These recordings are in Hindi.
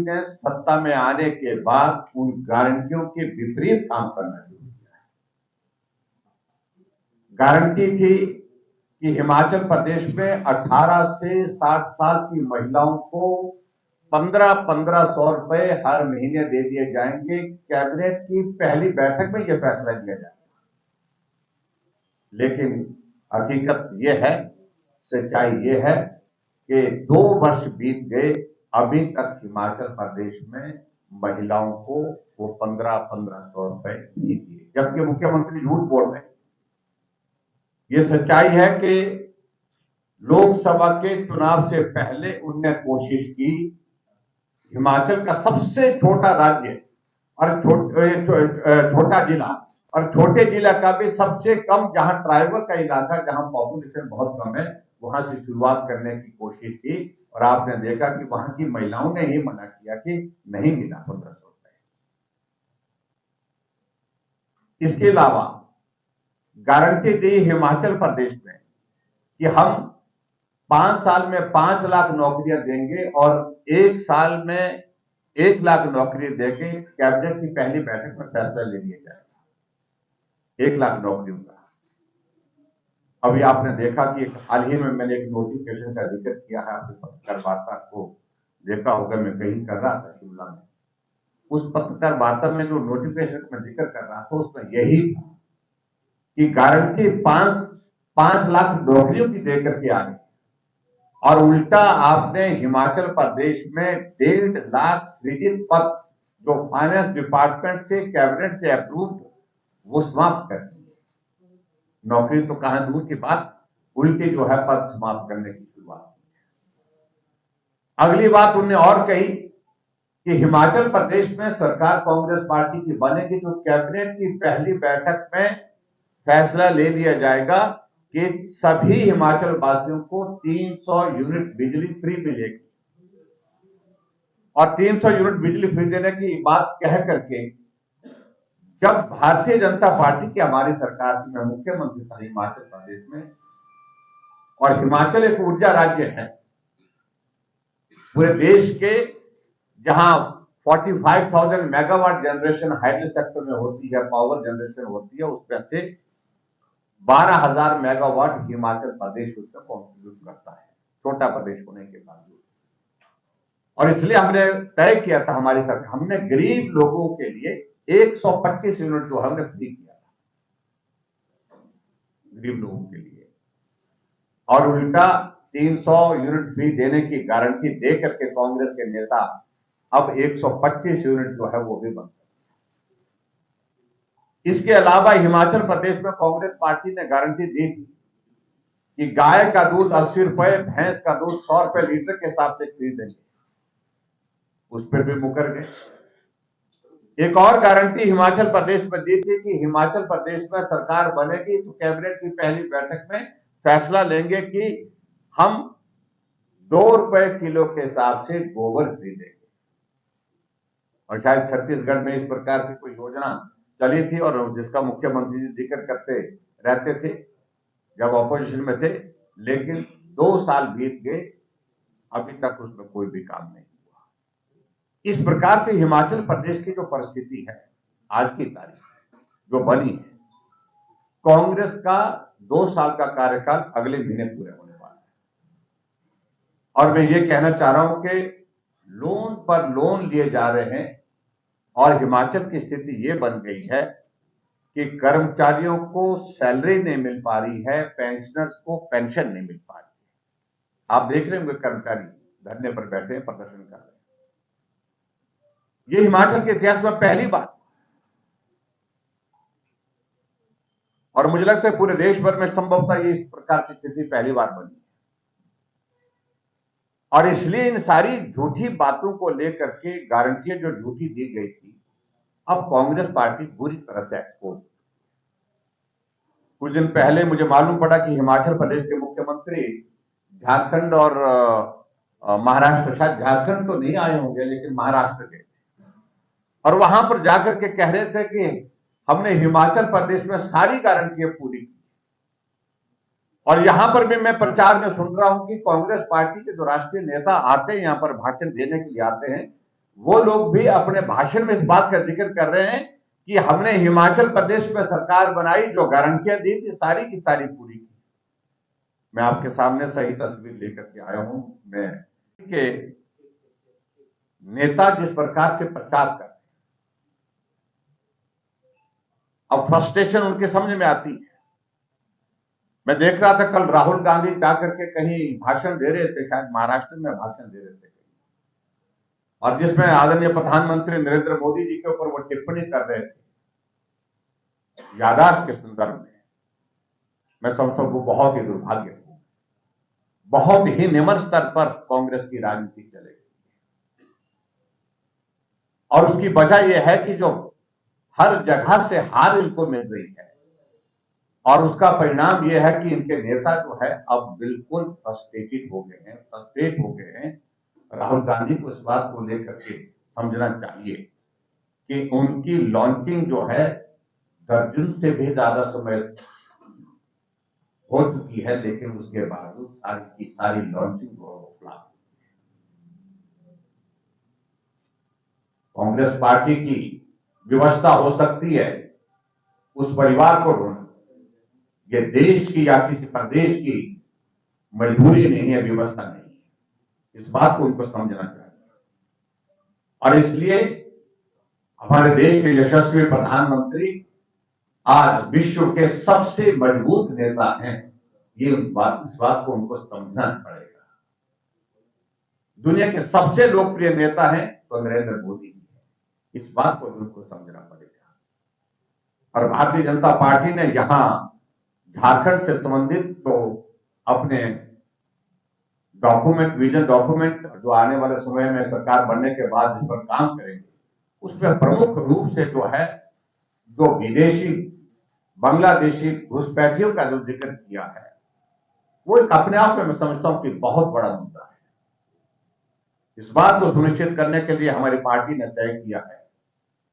ने सत्ता में आने के बाद उन गारंटियों के विपरीत काम करना शुरू किया है। गारंटी थी कि हिमाचल प्रदेश में 18 से 60 साल की महिलाओं को 1500 रुपए हर महीने दे दिए जाएंगे। कैबिनेट की पहली बैठक में यह फैसला लिया जाएगा। लेकिन हकीकत यह है, सच्चाई यह है कि 2 वर्ष बीत गए, अभी तक हिमाचल प्रदेश में महिलाओं को वो 1500 रुपए नहीं दिए, जबकि मुख्यमंत्री झूठ बोल रहे हैं। ये सच्चाई है कि लोकसभा के चुनाव से पहले उनने कोशिश की, हिमाचल का सबसे छोटा राज्य और छोटा जिला और छोटे जिला का भी सबसे कम, जहां ट्राइबल का इलाका, जहां पॉपुलेशन बहुत कम है, वहां से शुरुआत करने की कोशिश की और आपने देखा कि वहां की महिलाओं ने ही मना किया कि नहीं मिला 1500 रुपए। इसके अलावा गारंटी दी हिमाचल प्रदेश में कि हम 5 साल में 5 लाख नौकरियां देंगे और 1 साल में 1 लाख नौकरी देके कैबिनेट की पहली बैठक में फैसला ले लिया जाएगा 1 लाख नौकरियों का। अभी आपने देखा कि हाल ही में मैंने एक नोटिफिकेशन का जिक्र किया है, आपने पत्रकार वार्ता को देखा होगा, मैं कहीं कर रहा था शिमला में। उस पत्रकार वार्ता में जो नोटिफिकेशन में जिक्र कर रहा था उसमें यही था कि गारंटी 5 लाख नौकरियों की देकर के आ गई और उल्टा आपने हिमाचल प्रदेश में 1.5 लाख सृजित पद जो फाइनेंस डिपार्टमेंट से, कैबिनेट से अप्रूव, वो समाप्त कर दिए। नौकरी तो कहां दूर की बात, उल्टी जो है पद समाप्त करने की शुरुआत। अगली बात उन्होंने और कही कि हिमाचल प्रदेश में सरकार कांग्रेस पार्टी की बनेगी तो कैबिनेट की पहली बैठक में फैसला ले लिया जाएगा कि सभी हिमाचल वासियों को 300 यूनिट बिजली फ्री मिलेगी। और 300 यूनिट बिजली फ्री देने की बात कह करके, जब भारतीय जनता पार्टी की हमारी सरकार थी, मैं मुख्यमंत्री था हिमाचल प्रदेश में, और हिमाचल एक ऊर्जा राज्य है पूरे देश के, जहां 45,000 मेगावाट जनरेशन हाइड्रो सेक्टर में होती है, पावर जनरेशन होती है, उसमें से 12,000 मेगावाट हिमाचल प्रदेश उसका कॉन्ट्रीब्यूट करता है, छोटा प्रदेश होने के बावजूद। और इसलिए हमने तय किया था, हमारी सरकार, हमने गरीब लोगों के लिए 125 यूनिट जो हमने फ्री किया था गरीब लोगों के लिए, और उल्टा 300 यूनिट फ्री देने की गारंटी दे करके कांग्रेस के नेता अब 125 यूनिट जो है वो भी बंद। इसके अलावा हिमाचल प्रदेश में कांग्रेस पार्टी ने गारंटी दी थी कि गाय का दूध 80 रुपए, भैंस का दूध 100 रुपए लीटर के हिसाब से खरीदेंगे, उस पर भी मुकर गए। एक और गारंटी हिमाचल प्रदेश में दी थी कि हिमाचल प्रदेश में सरकार बनेगी तो कैबिनेट की पहली बैठक में फैसला लेंगे कि हम 2 रुपए किलो के हिसाब से गोबर खरीदेंगे। और शायद छत्तीसगढ़ में इस प्रकार की कोई योजना चली थी और जिसका मुख्यमंत्री जी जिक्र करते रहते थे जब ऑपोजिशन में थे, लेकिन 2 साल बीत गए, अभी तक उसमें कोई भी काम नहीं हुआ। इस प्रकार से हिमाचल प्रदेश की जो परिस्थिति है आज की तारीख जो बनी है, कांग्रेस का 2 साल का कार्यकाल अगले महीने पूरे होने वाला है। और मैं ये कहना चाह रहा हूं कि लोन पर लोन लिए जा रहे हैं और हिमाचल की स्थिति ये बन गई है कि कर्मचारियों को सैलरी नहीं मिल पा रही है, पेंशनर्स को पेंशन नहीं मिल पा रही है। आप देख रहे होंगे कर्मचारी धरने पर बैठे हैं, प्रदर्शन कर रहे हैं। ये हिमाचल के इतिहास में पहली बार, और मुझे लगता है पूरे देश भर में संभवतः ये इस प्रकार की स्थिति पहली बार बनी है। और इसलिए इन सारी झूठी बातों को लेकर के गारंटियां जो झूठी दी गई थी, अब कांग्रेस पार्टी बुरी तरह से एक्सपोज। कुछ दिन पहले मुझे मालूम पड़ा कि हिमाचल प्रदेश के मुख्यमंत्री झारखंड और महाराष्ट्र, शायद झारखंड तो नहीं आए होंगे लेकिन महाराष्ट्र गए थे, और वहां पर जाकर के कह रहे थे कि हमने हिमाचल प्रदेश में सारी गारंटियां पूरी की। और यहां पर भी मैं प्रचार में सुन रहा हूं कि कांग्रेस पार्टी के जो राष्ट्रीय नेता आते हैं यहां पर भाषण देने के लिए आते हैं, वो लोग भी अपने भाषण में इस बात का जिक्र कर रहे हैं कि हमने हिमाचल प्रदेश में सरकार बनाई, जो गारंटियां दी थी सारी की सारी पूरी की। मैं आपके सामने सही तस्वीर लेकर के आया हूं। मैं के नेता जिस प्रकार से प्रचार कर रहे हैं, अब फ्रस्ट्रेशन उनके समझ में आती है। मैं देख रहा था कल राहुल गांधी जाकर के कहीं भाषण दे रहे थे, शायद महाराष्ट्र में भाषण दे रहे थे, और जिसमें आदरणीय प्रधानमंत्री नरेंद्र मोदी जी के ऊपर वो टिप्पणी कर रहे थे यादाश्त के संदर्भ में। मैं समझता हूं वो बहुत ही दुर्भाग्य, बहुत ही निम्न स्तर पर कांग्रेस की राजनीति चलेगी, और उसकी वजह यह है कि जो हर जगह से हार इनको मिल रही है, और उसका परिणाम यह है कि इनके नेता जो है अब बिल्कुल फ्रस्ट्रेटेड हो गए हैं, फ्रस्ट्रेट हो गए हैं। राहुल गांधी को इस बात को लेकर के समझना चाहिए कि उनकी लॉन्चिंग जो है दर्जन से भी ज्यादा समय हो चुकी है, लेकिन उसके बावजूद सारी की सारी लॉन्चिंग जो है वो फ्लॉप। कांग्रेस पार्टी की व्यवस्था हो सकती है उस परिवार को ढूंढना, ये देश की या किसी प्रदेश की मजबूरी नहीं है, व्यवस्था नहीं है। इस बात को उनको समझना चाहिए, और इसलिए हमारे देश के यशस्वी प्रधानमंत्री आज विश्व के सबसे मजबूत नेता हैं। ये इस बात को उनको समझना पड़ेगा। दुनिया के सबसे लोकप्रिय नेता हैं तो नरेंद्र मोदी जी हैं, इस बात को उनको समझना पड़ेगा। और भारतीय जनता पार्टी ने यहां झारखंड से संबंधित तो अपने डॉक्यूमेंट, विजन डॉक्यूमेंट जो आने वाले समय में सरकार बनने के बाद जिस पर काम करेंगे, उसमें प्रमुख रूप से जो है जो विदेशी बांग्लादेशी घुसपैठियों का जो जिक्र किया है, वो एक अपने आप में मैं समझता हूं कि बहुत बड़ा मुद्दा है। इस बात को सुनिश्चित करने के लिए हमारी पार्टी ने तय किया है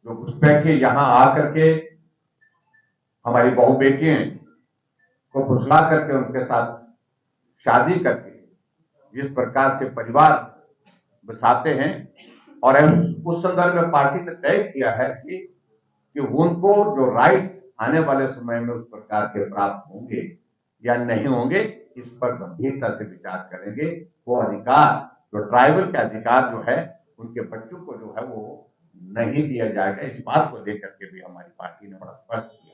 जो घुसपैठी यहां आकर के हमारी बहु बेटियों को फुसला करके उनके साथ शादी करके जिस प्रकार से परिवार बसाते हैं, और उस संदर्भ में पार्टी ने तय किया है कि उनको जो राइट्स आने वाले समय में उस प्रकार के प्राप्त होंगे या नहीं होंगे, इस पर गंभीरता से विचार करेंगे। वो अधिकार जो ट्राइबल के अधिकार जो है उनके बच्चों को जो है वो नहीं दिया जाएगा, इस बात को लेकर के भी हमारी पार्टी ने बड़ा स्पष्ट